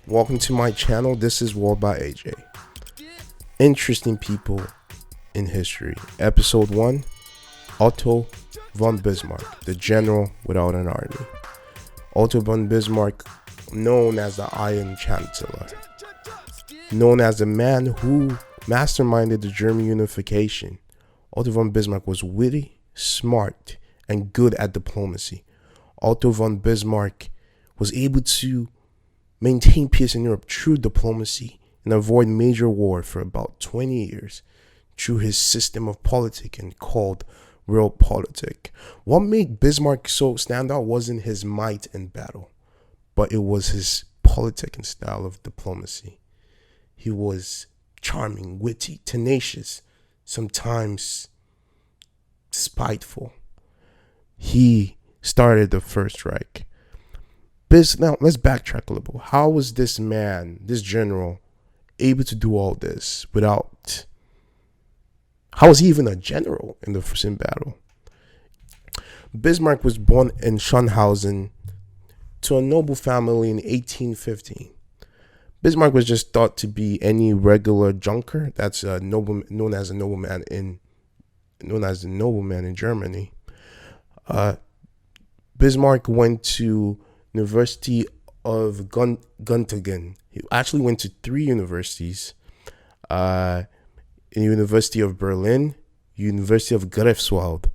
Welcome to my channel. This is World by AJ. Interesting people in history. Episode 1, Otto von Bismarck, the general without an army. Otto von Bismarck, known as the Iron Chancellor, known as the man who masterminded the German unification. Otto von Bismarck was witty, smart, and good at diplomacy. Otto von Bismarck was able to maintain peace in Europe through diplomacy and avoid major war for about 20 years through his system of politicking called realpolitik. What made Bismarck so stand out wasn't his might in battle, but it was his politicking style of diplomacy. He was charming, witty, tenacious, sometimes spiteful. He started the First Reich. Now, let's backtrack a little. How was this man, this general, able to do all this without... How was he even a general in the first battle? Bismarck was born in Schönhausen to a noble family in 1815. Bismarck was just thought to be any regular junker. That's a noble, known as a nobleman in Germany. Bismarck went to University of Göttingen. He actually went to 3 universities. University of Berlin, University of Greifswald.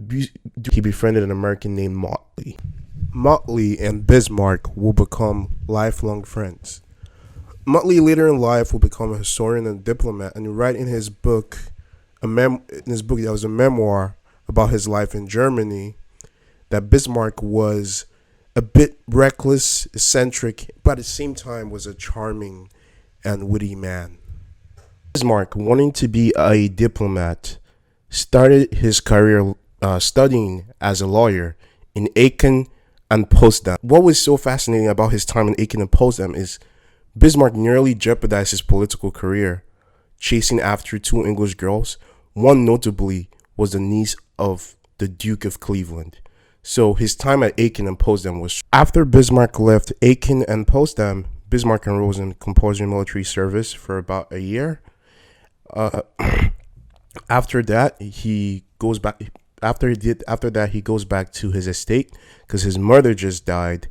He befriended an American named Motley. Motley and Bismarck will become lifelong friends. Motley later in life will become a historian and diplomat, and write in his book, that was a memoir about his life in Germany, that Bismarck was a bit reckless, eccentric, but at the same time was a charming and witty man. Bismarck, wanting to be a diplomat, started his career studying as a lawyer in Aachen and Potsdam. What was so fascinating about his time in Aachen and Potsdam is Bismarck nearly jeopardized his political career, chasing after 2 English girls. One notably was the niece of the Duke of Cleveland. So his time at Aachen and Potsdam was... After Bismarck left Aachen and Potsdam, Bismarck enrolled in compulsory military service for about a year. After that, he goes back. After that, he goes back to his estate because his mother just died,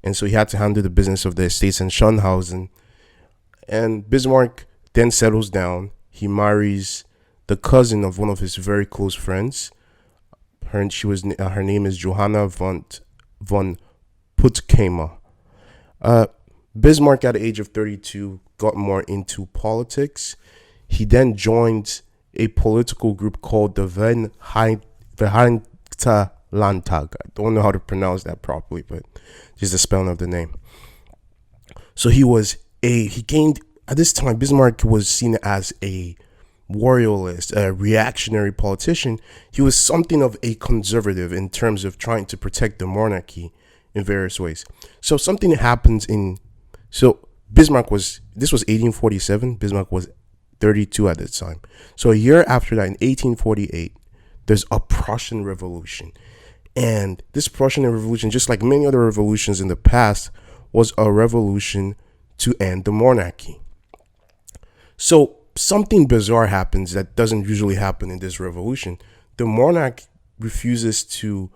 and so he had to handle the business of the estates in Schönhausen. And Bismarck then settles down. He marries the cousin of one of his very close friends. Her name is Johanna von Puttkamer. Bismarck, at the age of 32, got more into politics. He then joined a political group called the Vereinigte Landtag. I don't know how to pronounce that properly, but just the spelling of the name. So he gained, at this time, Bismarck was seen as a warriorist, a reactionary politician. He was something of a conservative in terms of trying to protect the monarchy in various ways. So something happens Bismarck this was 1847. Bismarck was 32 at this time. So a year after that, in 1848, there's a Prussian revolution. And this Prussian revolution, just like many other revolutions in the past, was a revolution to end the monarchy. So something bizarre happens that doesn't usually happen in this revolution. The monarch refuses to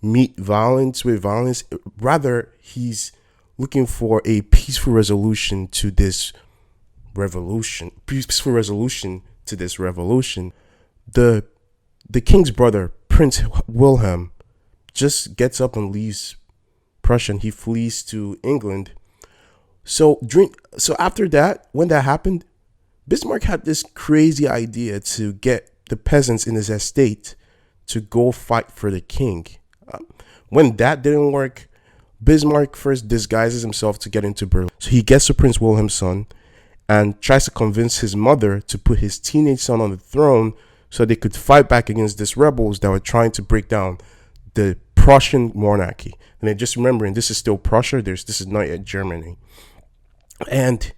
meet violence with violence. Rather, he's looking for a peaceful resolution to this revolution. The king's brother, Prince Wilhelm, just gets up and leaves Prussia, and he flees to England. So after that, when that happened, Bismarck had this crazy idea to get the peasants in his estate to go fight for the king. When that didn't work, Bismarck first disguises himself to get into Berlin. So he gets to Prince Wilhelm's son and tries to convince his mother to put his teenage son on the throne so they could fight back against these rebels that were trying to break down the Prussian monarchy. And then just remembering, this is still Prussia. This is not yet Germany. And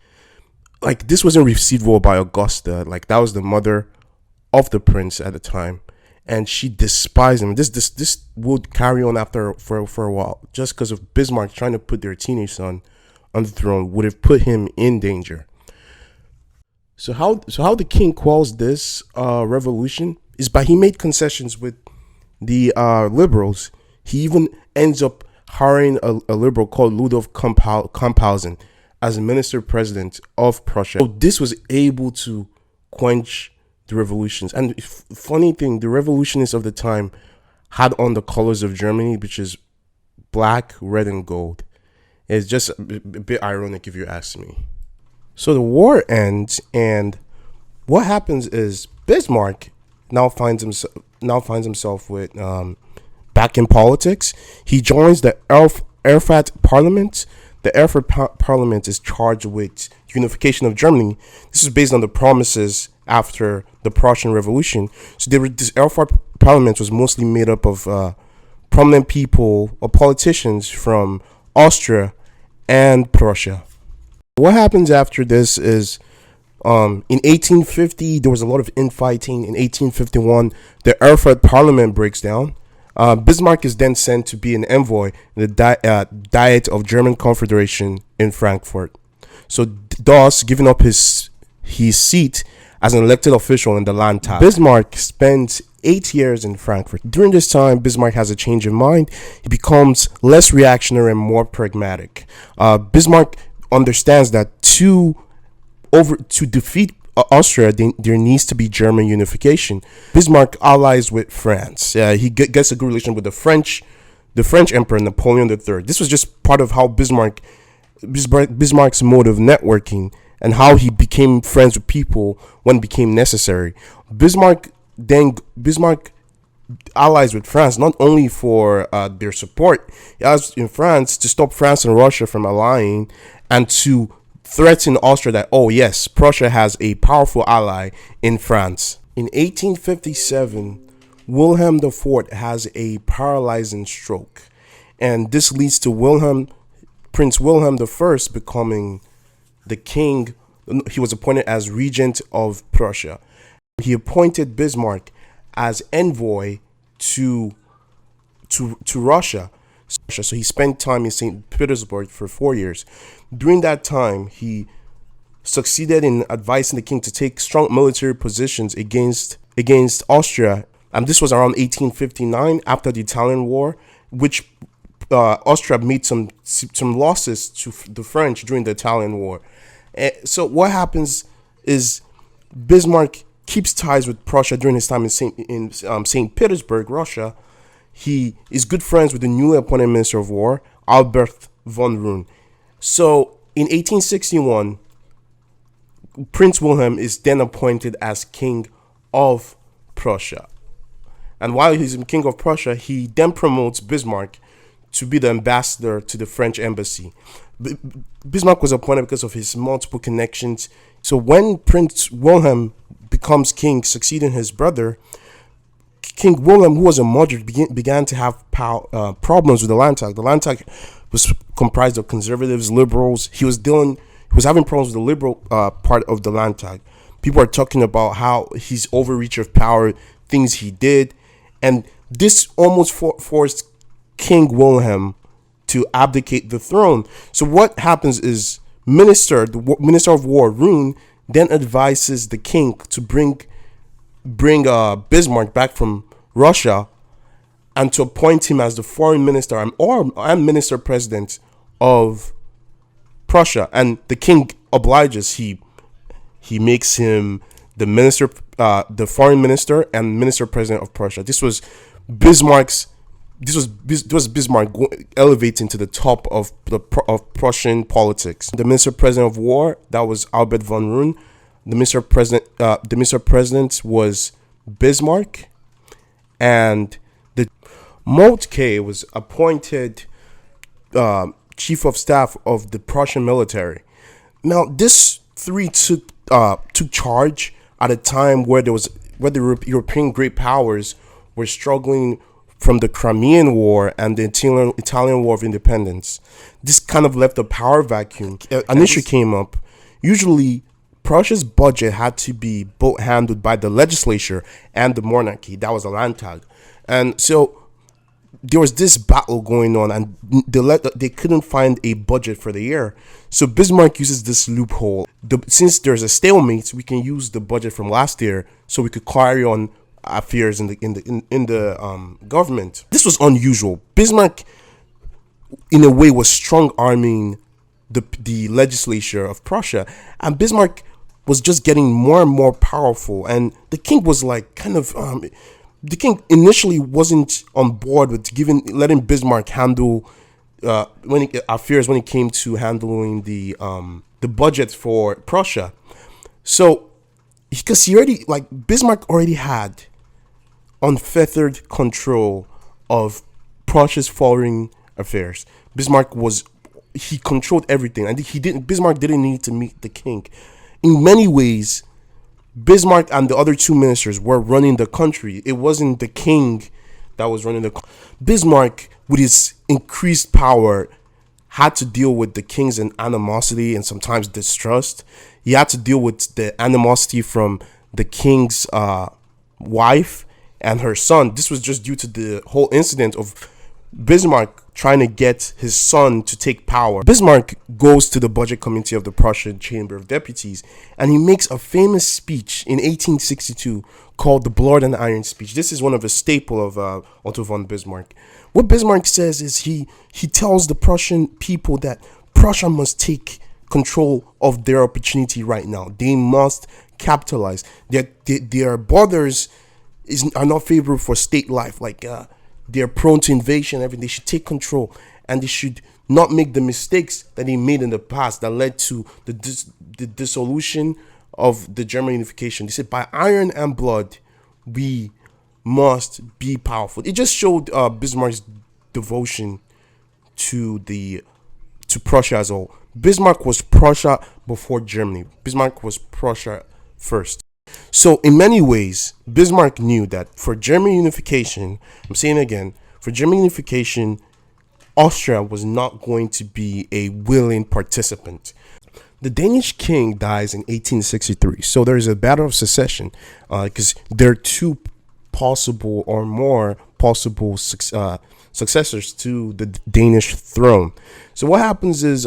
this wasn't received well by Augusta. That was the mother of the prince at the time. and she despised him. This would carry on for a while, just because of Bismarck trying to put their teenage son on the throne would have put him in danger. So how the king quells this revolution is by he made concessions with the liberals. He even ends up hiring a liberal called Ludwig Kamphausen as a minister president of Prussia. So this was able to quench the revolutions. And funny thing, the revolutionists of the time had on the colors of Germany, which is black, red, and gold. It's just a bit ironic if you ask me. So the war ends, and what happens is Bismarck now finds himself with back in politics. He joins the Erfurt Parliament. The Erfurt Parliament is charged with unification of Germany. This is based on the promises after the Prussian Revolution. So this Erfurt Parliament was mostly made up of prominent people or politicians from Austria and Prussia. What happens after this is in 1850, there was a lot of infighting. In 1851, the Erfurt Parliament breaks down. Bismarck is then sent to be an envoy in the Diet of German Confederation in Frankfurt. So thus giving up his seat as an elected official in the Landtag. Bismarck spends 8 years in Frankfurt. During this time, Bismarck has a change of mind. He becomes less reactionary and more pragmatic. Bismarck understands that to defeat Austria, there needs to be German unification. Bismarck allies with France. He gets a good relation with the French Emperor Napoleon III. This was just part of how Bismarck's mode of networking and how he became friends with people when it became necessary. Bismarck allies with France not only for their support. He allies in France to stop France and Russia from allying and to threaten Austria that, oh yes, Prussia has a powerful ally in France. In 1857, Wilhelm IV has a paralyzing stroke, and this leads to Prince Wilhelm I becoming the king. He was appointed as regent of Prussia. He appointed Bismarck as envoy to Russia. So he spent time in St. Petersburg for 4 years. During that time, he succeeded in advising the king to take strong military positions against Austria. And this was around 1859, after the Italian War, which Austria made some losses to the French during the Italian War. So what happens is Bismarck keeps ties with Prussia during his time in St. Petersburg, Russia. He is good friends with the newly appointed Minister of War, Albert von Roon. So in 1861, Prince Wilhelm is then appointed as King of Prussia. And while he's King of Prussia, he then promotes Bismarck to be the ambassador to the French embassy. Bismarck was appointed because of his multiple connections. So when Prince Wilhelm becomes king, succeeding his brother, King Wilhelm, who was a moderate, began to have problems with the Landtag. The Landtag was comprised of conservatives, liberals. He was having problems with the liberal part of the Landtag. People are talking about how his overreach of power, things he did, and this almost forced King Wilhelm to abdicate the throne. So what happens is the Minister of War, Roon, then advises the king to bring Bismarck back from Russia and to appoint him as the foreign minister and minister president of Prussia. And the king obliges. He makes him the foreign minister and minister president of Prussia. This was Bismarck elevating to the top of Prussian politics. The minister president of war, that was Albert von Roon. The minister president was Bismarck, and the Moltke was appointed chief of staff of the Prussian military. Now, this three took charge at a time where the European great powers were struggling from the Crimean War and the Italian War of Independence. This kind of left a power vacuum. An issue came up. Usually, Prussia's budget had to be both handled by the legislature and the monarchy. That was the Landtag. And so there was this battle going on, and they couldn't find a budget for the year. So Bismarck uses this loophole. Since there's a stalemate, we can use the budget from last year, so we could carry on affairs in the government. This was unusual. Bismarck, in a way, was strong arming the legislature of Prussia, and Bismarck was just getting more and more powerful. And the king was like the king initially wasn't on board with letting Bismarck handle affairs when it came to handling the budget for Prussia. So because Bismarck already had unfettered control of Prussia's foreign affairs. He controlled everything, and Bismarck didn't need to meet the king. In many ways, Bismarck and the other two ministers were running the country. It wasn't the king that was running the country. Bismarck, with his increased power, had to deal with the king's animosity and sometimes distrust. He had to deal with the animosity from the king's wife and her son. This was just due to the whole incident of Bismarck trying to get his son to take power. Bismarck goes to the budget committee of the Prussian Chamber of Deputies, and he makes a famous speech in 1862 called the Blood and Iron speech. This is one of a staple of Otto von Bismarck. What Bismarck says is he tells the Prussian people that Prussia must take control of their opportunity right now. They must capitalize. Their borders are not favorable for state life. They're prone to invasion and everything. They should take control, and they should not make the mistakes that they made in the past that led to the dissolution of the German unification. They said, by iron and blood, we must be powerful. It just showed Bismarck's devotion to Prussia as a whole. Bismarck was Prussia before Germany. Bismarck was Prussia first. So in many ways, Bismarck knew that for German unification, I'm saying again, for German unification, Austria was not going to be a willing participant. The Danish king dies in 1863. So there's a battle of succession because there are two possible or more possible successors to the Danish throne. So what happens is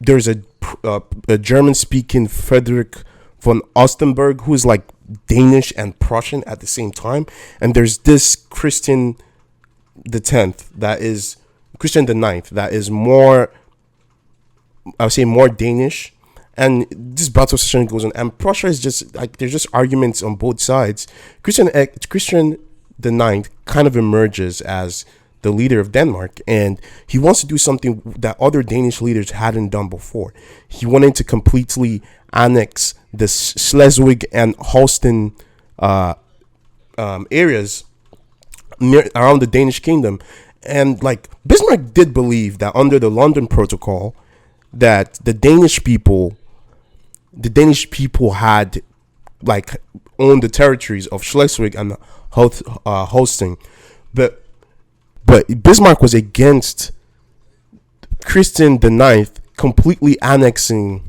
there's a German-speaking Frederick von Ostenburg, who is like Danish and Prussian at the same time, and there's this Christian the 10th that is Christian the 9th that is more, I would say, more Danish, and this battle of succession goes on, and Prussia is just like there's just arguments on both sides. Christian the 9th kind of emerges as the leader of Denmark, and he wants to do something that other Danish leaders hadn't done before. He wanted to completely annex the Schleswig and Holstein areas around the Danish kingdom. And Bismarck did believe that under the London Protocol that the Danish people had owned the territories of Schleswig and Holstein, but Bismarck was against Christian the 9th completely annexing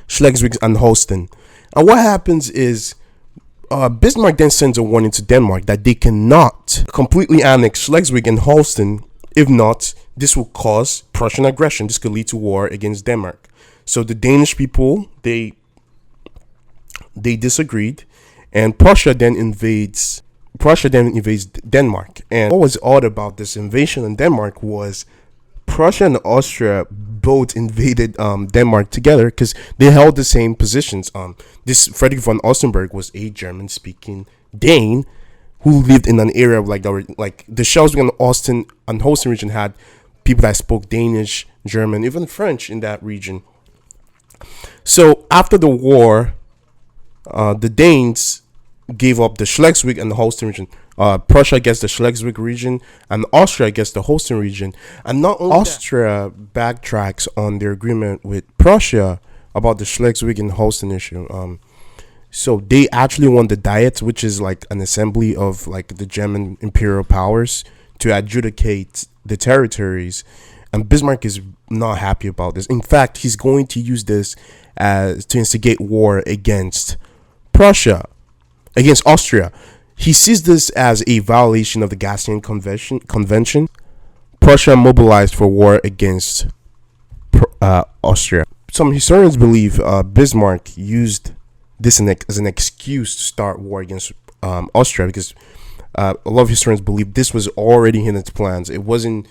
Schleswig and Holstein. And what happens is Bismarck then sends a warning to Denmark that they cannot completely annex Schleswig and Holstein. If not, this will cause Prussian aggression. This could lead to war against Denmark. So the Danish people, they disagreed, and Prussia then invades Denmark. And what was odd about this invasion in Denmark was Prussia and Austria both invaded Denmark together because they held the same positions. This Frederick von Ostenburg was a German-speaking Dane who lived in an area of the Schleswig and Holstein region had people that spoke Danish, German, even French in that region. So after the war, the Danes gave up the Schleswig and the Holstein region. Prussia gets the Schleswig region, and Austria gets the Holstein region. And not only Austria backtracks on their agreement with Prussia about the Schleswig and Holstein issue. So they actually won the Diet, which is an assembly of the German imperial powers to adjudicate the territories. And Bismarck is not happy about this. In fact, he's going to use this to instigate war against Austria. He sees this as a violation of the Gaussian Convention. Prussia mobilized for war against Austria. Some historians believe Bismarck used this as an excuse to start war against Austria, because a lot of historians believe this was already in his plans. It wasn't.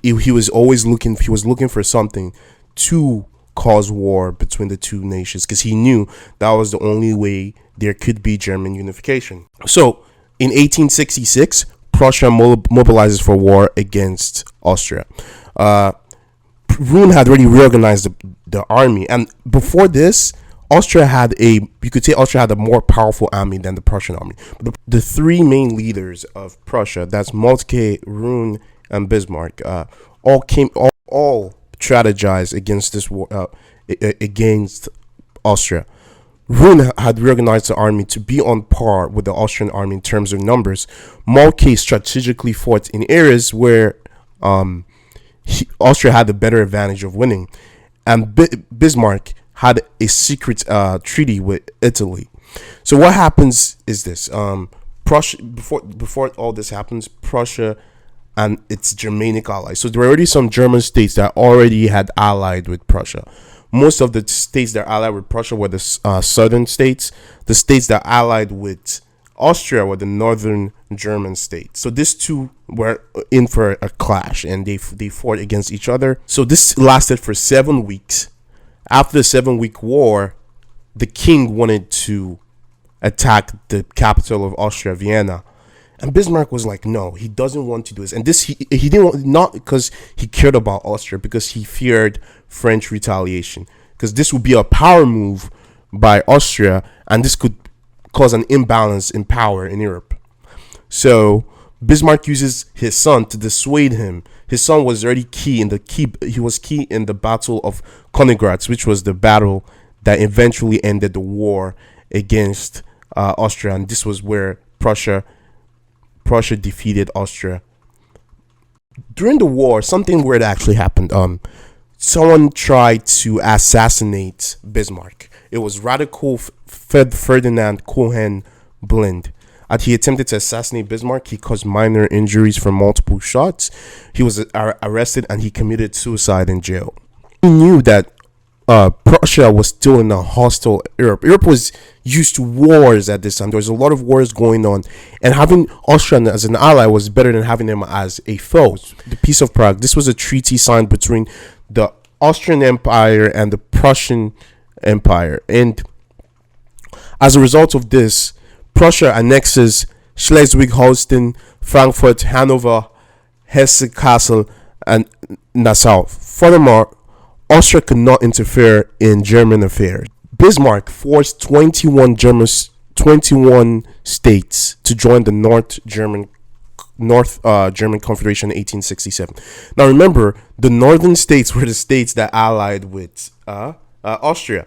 He was looking for something to cause war between the two nations, because he knew that was the only way there could be German unification. So in 1866, Prussia mobilizes for war against Austria. Roon had already reorganized the army, and before this, Austria had a more powerful army than the Prussian army. The three main leaders of Prussia, that's Moltke, Roon, and Bismarck, all strategized against this war, against Austria. Roon had reorganized the army to be on par with the Austrian army in terms of numbers. Moltke strategically fought in areas where Austria had the better advantage of winning, and Bismarck had a secret treaty with Italy. So what happens is this: Prussia, before all this happens, Prussia and its Germanic allies. So there were already some German states that already had allied with Prussia. Most of the states that allied with Prussia were the southern states. The states that allied with Austria were the northern German states. So these two were in for a clash, and they fought against each other. So this lasted for 7 weeks. After the 7-week war, the king wanted to attack the capital of Austria, Vienna. And Bismarck was like, no, he doesn't want to do this. And this he didn't want, not because he cared about Austria, because he feared French retaliation. Because this would be a power move by Austria, and this could cause an imbalance in power in Europe. So Bismarck uses his son to dissuade him. His son was already key in the Battle of Königgrätz, which was the battle that eventually ended the war against Austria, and this was where Prussia defeated Austria. During the war, something weird actually happened. Someone tried to assassinate Bismarck. It was radical Ferdinand Cohen-Blind. As he attempted to assassinate Bismarck, he caused minor injuries from multiple shots. He was arrested, and he committed suicide in jail. He knew that Prussia was still in a hostile Europe. Europe was used to wars at this time. There was a lot of wars going on, and having Austria as an ally was better than having them as a foe. The Peace of Prague. This was a treaty signed between the Austrian Empire and the Prussian Empire, and as a result of this, Prussia annexes Schleswig-Holstein, Frankfurt, Hanover, Hesse-Kassel, and Nassau. Furthermore, Austria could not interfere in German affairs. Bismarck forced 21 states to join the North German Confederation in 1867. Now remember, the northern states were the states that allied with Austria.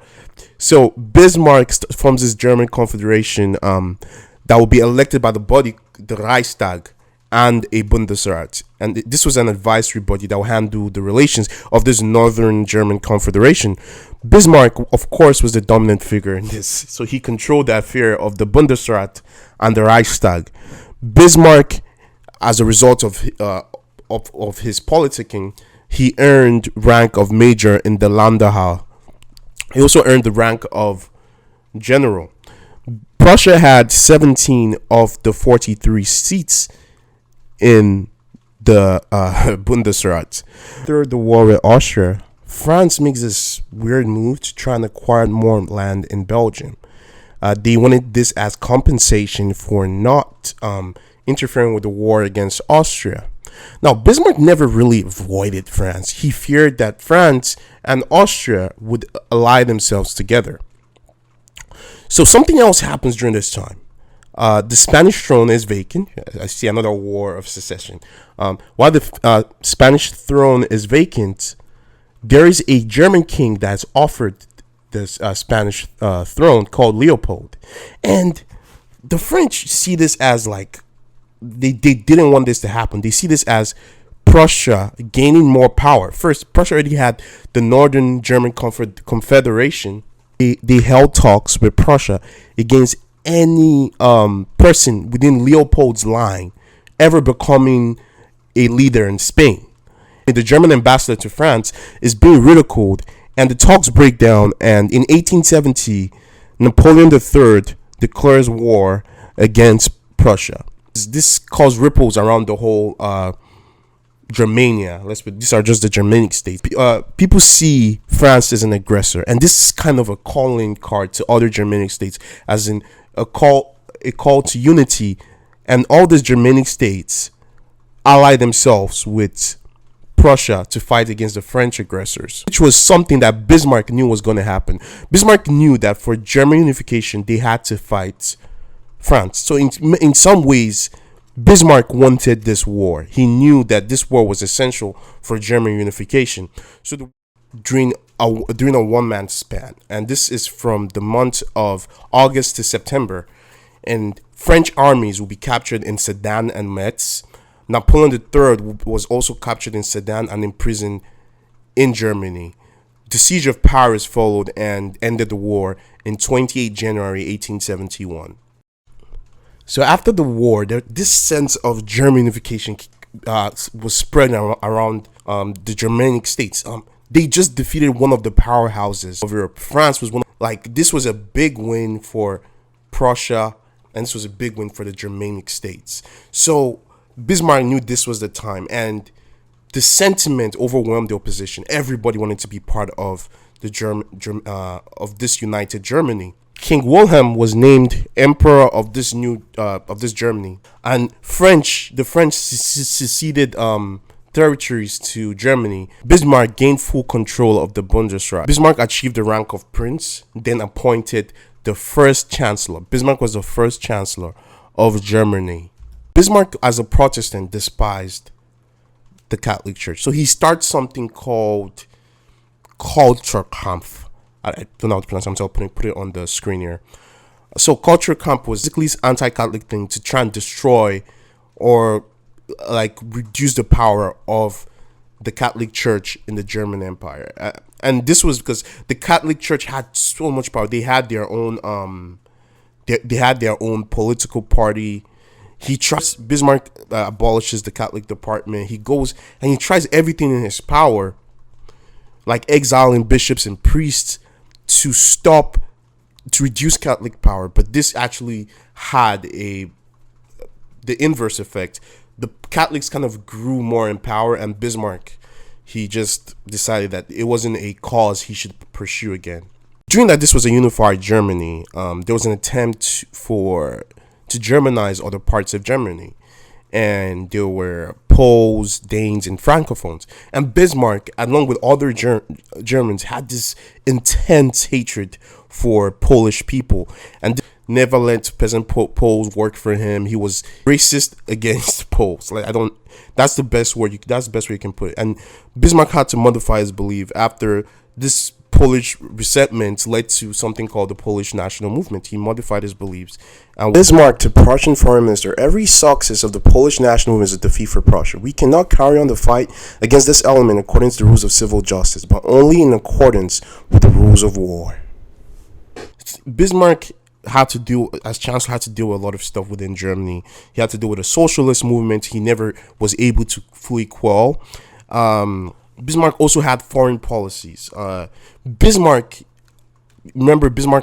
So Bismarck forms this German Confederation that will be elected by the body, the Reichstag, and a Bundesrat. And this was an advisory body that will handle the relations of this northern German Confederation. Bismarck, of course, was the dominant figure in this, so he controlled the affair of the Bundesrat and the Reichstag. Bismarck, as a result of his politicking, he earned rank of major in the Landtag. He also earned the rank of general. Prussia had 17 of the 43 seats in the Bundesrat. After the war with Austria, France makes this weird move to try and acquire more land in Belgium. They wanted this as compensation for not interfering with the war against Austria. Now, Bismarck never really avoided France. He feared that France and Austria would ally themselves together. So something else happens during this time. The Spanish throne is vacant. I see another war of secession. While the Spanish throne is vacant, there is a German king that's offered this Spanish throne called Leopold. And the French see this as like, they didn't want this to happen. They see this as Prussia gaining more power. First, Prussia already had the Northern German Confederation. They held talks with Prussia against any person within Leopold's line ever becoming a leader in Spain. The German ambassador to France is being ridiculed, and the talks break down. And in 1870, Napoleon III declares war against Prussia. This caused ripples around the whole Germania. These are just the Germanic states. People see France as an aggressor, and this is kind of a calling card to other Germanic states, as in a call to unity. And all these Germanic states ally themselves with Prussia to fight against the French aggressors, which was something that Bismarck knew was going to happen. Bismarck knew that for German unification, they had to fight France. So in some ways, Bismarck wanted this war. He knew that this war was essential for German unification. So during a one-man span, and this is from the month of August to September, and French armies will be captured in Sedan and Metz. Napoleon III was also captured in Sedan and imprisoned in Germany. The siege of Paris followed and ended the war in 28 January 1871. So after the war, this sense of German unification was spread around the Germanic states. They just defeated one of the powerhouses of Europe. France was this was a big win for Prussia, and this was a big win for the Germanic states. So Bismarck knew this was the time, and the sentiment overwhelmed the opposition. Everybody wanted to be part of the of this united Germany. King Wilhelm was named emperor of this Germany, and the French seceded territories to Germany. Bismarck gained full control of the Bundesrat. Bismarck achieved the rank of prince, then appointed the first chancellor. Bismarck was the first chancellor of Germany. Bismarck, as a Protestant, despised the Catholic Church. So he starts something called Kulturkampf. I don't know how to pronounce it, so I'll put it on the screen here. So Kulturkampf was basically this anti-Catholic thing to try and destroy or reduce the power of the Catholic Church in the German Empire. And this was because the Catholic Church had so much power. They had their own they had their own political party. Bismarck abolishes the Catholic department. He goes and he tries everything in his power, like exiling bishops and priests, to reduce Catholic power. But this actually had the inverse effect. The Catholics kind of grew more in power, and Bismarck, he just decided that it wasn't a cause he should pursue again. During that this was a unified Germany, there was an attempt to Germanize other parts of Germany, and there were Poles, Danes, and Francophones. And Bismarck, along with other Germans, had this intense hatred for Polish people, and never let peasant Poles work for him. He was racist against Poles. That's the best word. That's the best way you can put it. And Bismarck had to modify his belief after this Polish resentment led to something called the Polish National Movement. He modified his beliefs. And Bismarck to Prussian foreign minister: every success of the Polish national movement is a defeat for Prussia. We cannot carry on the fight against this element according to the rules of civil justice, but only in accordance with the rules of war. Bismarck as Chancellor, had to deal with a lot of stuff within Germany. He had to deal with a socialist movement he never was able to fully quell. Bismarck also had foreign policies. Bismarck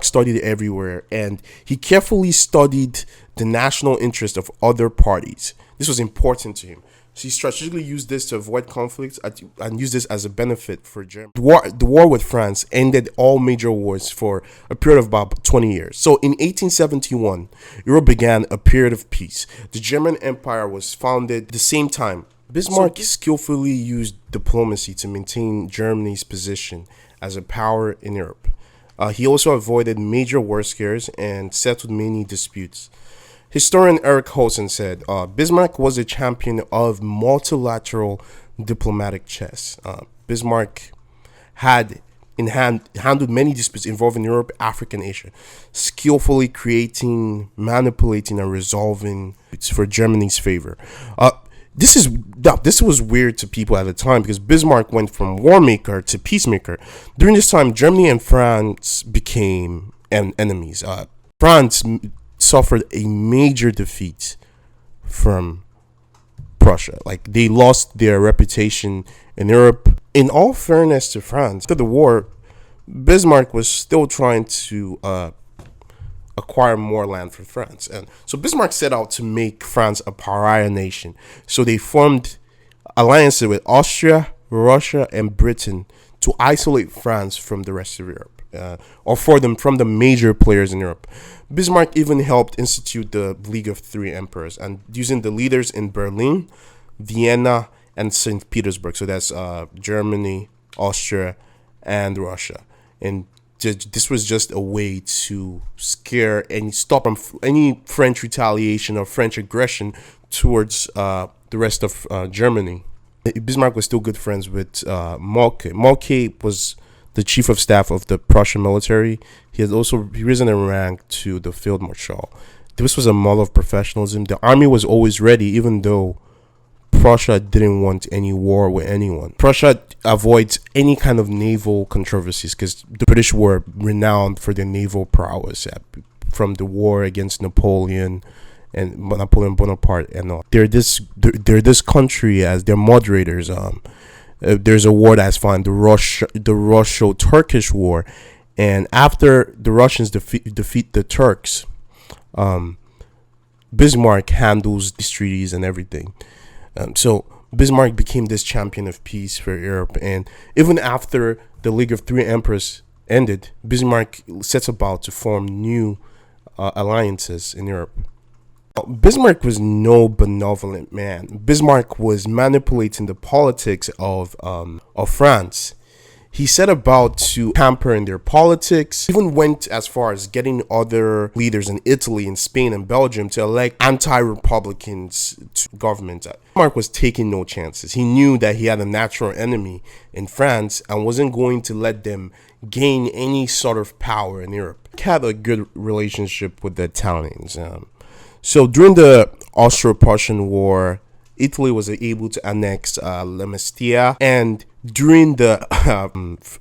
studied everywhere, and he carefully studied the national interest of other parties. This was important to him. So he strategically used this to avoid conflicts and used this as a benefit for Germany. The war with France ended all major wars for a period of about 20 years. So in 1871, Europe began a period of peace. The German Empire was founded at the same time. Bismarck skillfully used diplomacy to maintain Germany's position as a power in Europe. He also avoided major war scares and settled many disputes. Historian Eric Holson said, Bismarck was a champion of multilateral diplomatic chess. Bismarck had handled many disputes involving Europe, Africa, and Asia, skillfully creating, manipulating, and resolving for Germany's favor. This was weird to people at the time because Bismarck went from war maker to peacemaker. During this time, Germany and France became enemies. France suffered a major defeat from Prussia. Like, they lost their reputation in Europe. In all fairness to France, after the war, Bismarck was still trying to acquire more land for France. And so Bismarck set out to make France a pariah nation. So they formed alliances with Austria, Russia, and Britain to isolate France from the rest of Europe, or for them from the major players in Europe. Bismarck even helped institute the League of Three Emperors, and using the leaders in Berlin, Vienna, and St. Petersburg. So that's Germany, Austria, and Russia. And this was just a way to scare and stop any French retaliation or French aggression towards the rest of Germany. Bismarck was still good friends with Moltke. Moltke was the chief of staff of the Prussian military. He had also risen in rank to the field marshal. This was a model of professionalism. The army was always ready, even though Prussia didn't want any war with anyone. Prussia avoids any kind of naval controversies because the British were renowned for their naval prowess, from the war against Napoleon Bonaparte and all. They're this country as their moderators. There's a war that's fine, the Russo-Turkish War, and after the Russians defeat the Turks, Bismarck handles these treaties and everything. So Bismarck became this champion of peace for Europe, and even after the League of Three Emperors ended, Bismarck sets about to form new alliances in Europe. Bismarck was no benevolent man. Bismarck was manipulating the politics of France. He set about to hamper in their politics, even went as far as getting other leaders in Italy and Spain and Belgium to elect anti-Republicans to government. Bismarck was taking no chances. He knew that he had a natural enemy in France and wasn't going to let them gain any sort of power in Europe. He had a good relationship with the Italians. So during the Austro-Prussian War, Italy was able to annex La Mestia, and during the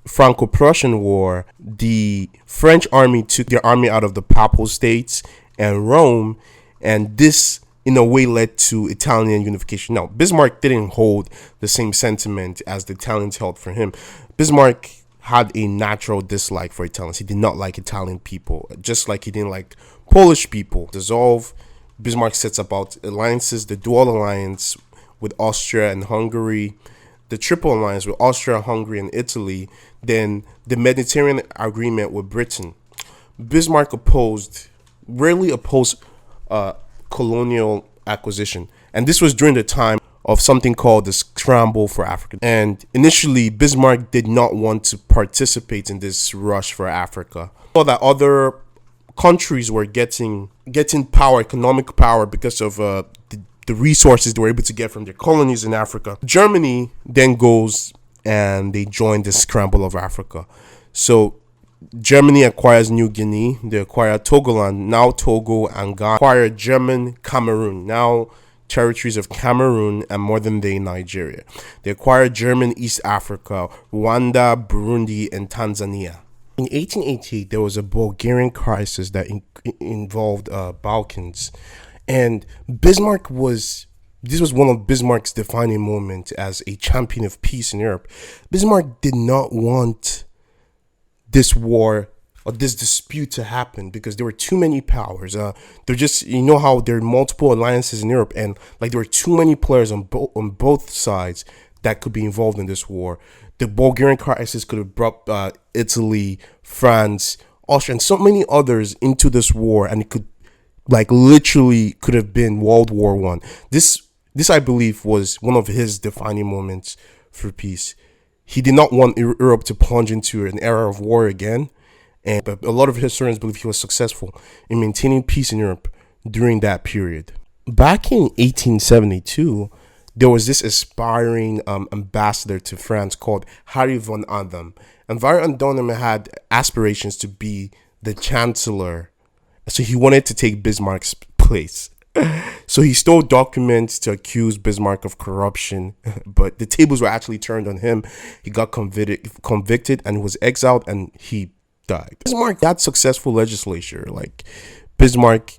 Franco-Prussian War, the French army took their army out of the Papal States and Rome, and this in a way led to Italian unification. Now, Bismarck didn't hold the same sentiment as the Italians held for him. Bismarck had a natural dislike for Italians. He did not like Italian people, just like he didn't like Polish people. Dissolve. Bismarck sets about alliances, the dual alliance with Austria and Hungary, the triple alliance with Austria, Hungary, and Italy, then the Mediterranean agreement with Britain. Bismarck rarely opposed colonial acquisition, and this was during the time of something called the Scramble for Africa. And initially, Bismarck did not want to participate in this rush for Africa. So that other countries were getting power, economic power, because of the resources they were able to get from their colonies in Africa. Germany then goes and they join the Scramble of Africa. So Germany acquires New Guinea, they acquire Togoland, now Togo and Ghana, acquire German Cameroon, now territories of Cameroon and modern-day Nigeria. They acquire German East Africa, Rwanda, Burundi, and Tanzania. In 1888, there was a Bulgarian crisis that involved Balkans, and this was one of Bismarck's defining moments as a champion of peace in Europe. Bismarck did not want this war or this dispute to happen because there were too many powers. They're just, you know how there are multiple alliances in Europe, and like there were too many players on both sides that could be involved in this war. The Bulgarian crisis could have brought Italy, France, Austria, and so many others into this war, and it could, like, literally could have been World War I. This, I believe, was one of his defining moments for peace. He did not want Europe to plunge into an era of war again, and a lot of historians believe he was successful in maintaining peace in Europe during that period. Back in 1872, there was this aspiring ambassador to France called Harry von Adam. And Harry von Adam had aspirations to be the Chancellor. So he wanted to take Bismarck's place. So he stole documents to accuse Bismarck of corruption. But the tables were actually turned on him. He got convicted and was exiled, and he died. Bismarck had successful legislature. Like, Bismarck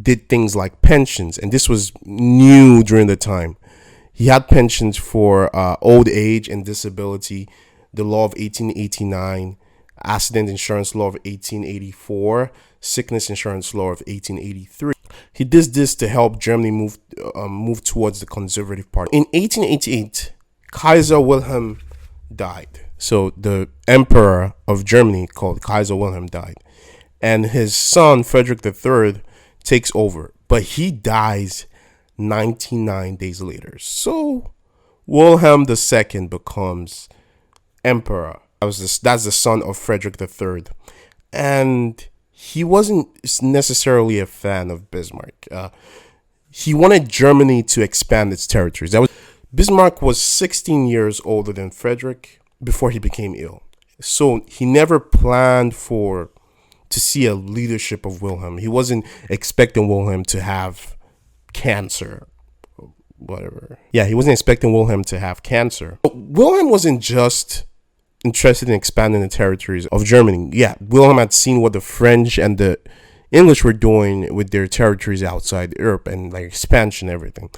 did things like pensions, and this was new during the time. He had pensions for old age and disability, the law of 1889, accident insurance law of 1884, sickness insurance law of 1883. He did this to help Germany move towards the conservative party. In 1888, Kaiser Wilhelm died. So the emperor of Germany, called Kaiser Wilhelm, died, and his son Frederick III takes over, but he dies 99 days later. So Wilhelm II becomes emperor. That's the son of Frederick III, and he wasn't necessarily a fan of Bismarck. He wanted Germany to expand its territories. Bismarck was 16 years older than Frederick before he became ill, so he never planned to see a leadership of Wilhelm. He wasn't expecting Wilhelm to have cancer, whatever. Yeah, he wasn't expecting Wilhelm to have cancer. But Wilhelm wasn't just interested in expanding the territories of Germany. Yeah, Wilhelm had seen what the French and the English were doing with their territories outside Europe and like expansion and everything.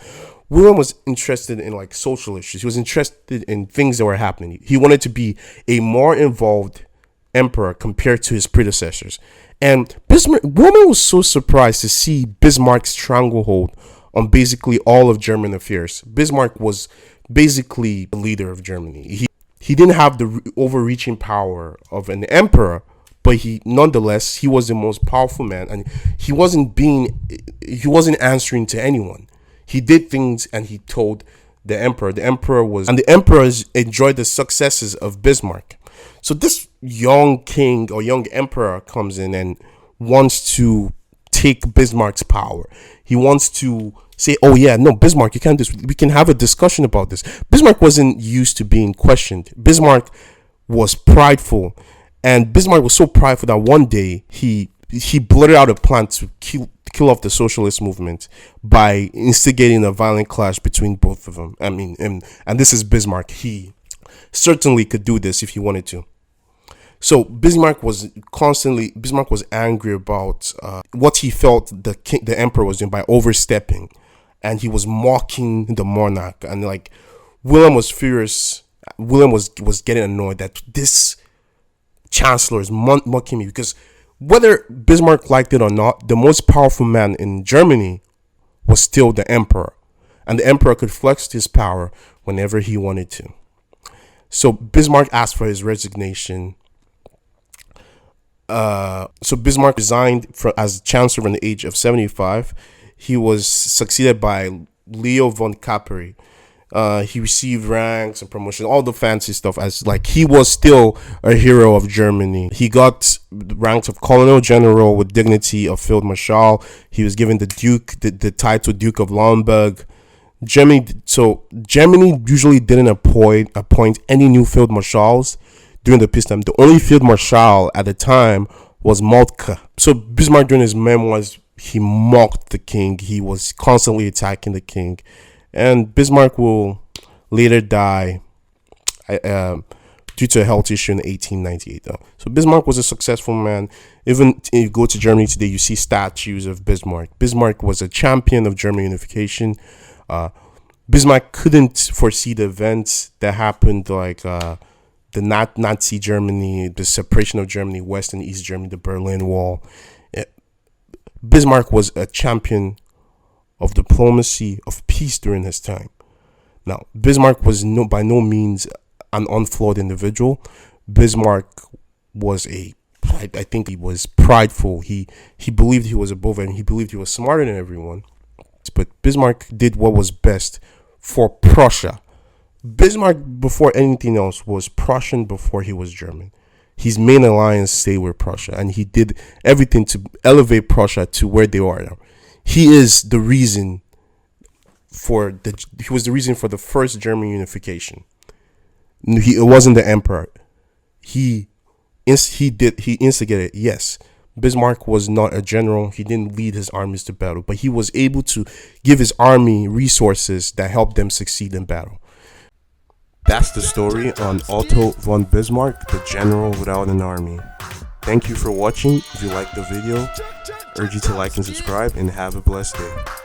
Wilhelm was interested in like social issues. He was interested in things that were happening. He wanted to be a more involved emperor compared to his predecessors. And Wilhelm was so surprised to see Bismarck's stranglehold on basically all of German affairs. Bismarck was basically the leader of Germany. He didn't have the overreaching power of an emperor, but he was the most powerful man, and he wasn't answering to anyone. He did things and he told the emperor. And the emperors enjoyed the successes of Bismarck. So this young king or young emperor comes in and wants to take Bismarck's power. He wants to say, oh yeah, no, Bismarck, you can't do this. We can have a discussion about this. Bismarck wasn't used to being questioned. Bismarck was prideful, and Bismarck was so prideful that one day he blurted out a plan to kill off the socialist movement by instigating a violent clash between both of them. I mean, and this is Bismarck. He certainly could do this if he wanted to. So Bismarck was angry about what he felt the emperor was doing by overstepping, and he was mocking the monarch. And like Wilhelm was furious. Wilhelm was getting annoyed that this chancellor is mocking me, because whether Bismarck liked it or not, the most powerful man in Germany was still the emperor, and the emperor could flex his power whenever he wanted to. So Bismarck asked for his resignation. So Bismarck resigned as chancellor at the age of 75. He was succeeded by Leo von Kapperi. He received ranks and promotion, all the fancy stuff, as like he was still a hero of Germany. He got the ranks of Colonel General with dignity of Field Marshal. He was given the title Duke of Lamberg. Germany usually didn't appoint any new Field Marshals during the peacetime. The only Field Marshal at the time was Moltke. So Bismarck, during his memoirs, he mocked the king. He was constantly attacking the king. And Bismarck will later die due to a health issue in 1898. So Bismarck was a successful man. Even if you go to Germany today, you see statues of Bismarck. Bismarck was a champion of German unification. Bismarck couldn't foresee the events that happened, like the Nazi Germany, the separation of Germany, West and East Germany, the Berlin Wall. Bismarck was a champion of diplomacy, of peace during his time. Now, Bismarck was by no means an unflawed individual. Bismarck was I think he was prideful. He believed he was above and he believed he was smarter than everyone. But Bismarck did what was best for Prussia. Bismarck, before anything else, was Prussian before he was German. His main alliance stayed with Prussia, and he did everything to elevate Prussia to where they are now. He was the reason for the first German unification. It wasn't the emperor. He instigated. Yes, Bismarck was not a general. He didn't lead his armies to battle, but he was able to give his army resources that helped them succeed in battle. That's the story on Otto von Bismarck, the general without an army. Thank you for watching. If you liked the video, urge you to like and subscribe, and have a blessed day.